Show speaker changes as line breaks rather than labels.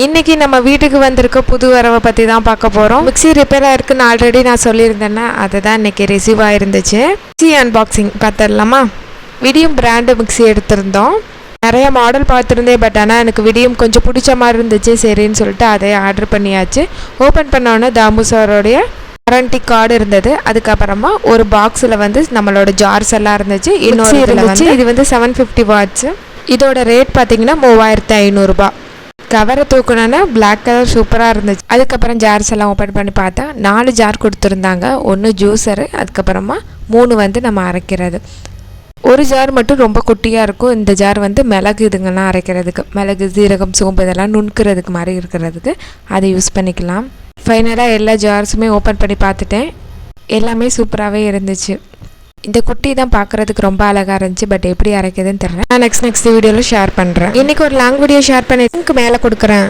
இன்றைக்கி நம்ம வீட்டுக்கு வந்திருக்க புது வரவை பற்றி தான் பார்க்க போகிறோம். மிக்ஸி ரிப்பேராக இருக்குன்னு ஆல்ரெடி நான் சொல்லியிருந்தேன்னா அதை தான் இன்றைக்கி ரிசீவ் ஆகிருந்துச்சு. மிக்ஸி அன்பாக்சிங் பார்த்துடலாமா? விடியம் பிராண்டு மிக்ஸி எடுத்திருந்தோம். நிறைய மாடல் பார்த்துருந்தேன், பட் ஆனால் எனக்கு விடியம் கொஞ்சம் பிடிச்ச மாதிரி இருந்துச்சு. சரின்னு சொல்லிட்டு அதை ஆர்டர் பண்ணியாச்சு. ஓப்பன் பண்ணோன்னே தாமு சாரோடைய வாரண்டி கார்டு இருந்தது. அதுக்கப்புறமா ஒரு பாக்ஸில் வந்து நம்மளோட ஜார்ஸ் எல்லாம் இருந்துச்சு. இன்னொரு இருந்துச்சு. இது வந்து 750 வாட்ஸு. இதோட ரேட் பார்த்தீங்கன்னா 3500 ரூபா. கவரை தூக்கணுன்னா பிளாக் கலர் சூப்பராக இருந்துச்சு. அதுக்கப்புறம் ஜார்ஸ் எல்லாம் ஓப்பன் பண்ணி பார்த்தா 4 ஜார் கொடுத்துருந்தாங்க. ஒன்று ஜூஸரு, அதுக்கப்புறமா 3 வந்து நம்ம அரைக்கிறது. ஒரு ஜார் மட்டும் ரொம்ப குட்டியாக இருக்கும். இந்த ஜார் வந்து மிளகு இதுங்கெல்லாம் அரைக்கிறதுக்கு, மிளகு சீரகம் சோம்பு இதெல்லாம் நுணுக்கிறதுக்கு மாதிரி இருக்கிறதுக்கு அதை யூஸ் பண்ணிக்கலாம். ஃபைனலாக எல்லா ஜார்ஸுமே ஓப்பன் பண்ணி பார்த்துட்டேன். எல்லாமே சூப்பராகவே இருந்துச்சு. இந்த குட்டி தான் பார்க்குறதுக்கு ரொம்ப அழகாக இருந்துச்சு, பட் எப்படி அரைக்கிறதுன்னு தெரியல. நான் நெக்ஸ்ட் வீடியோவில் ஷேர் பண்ணுறேன். இன்றைக்கி ஒரு லாங் வீடியோ ஷேர் பண்ணி மேலே கொடுக்குறேன்.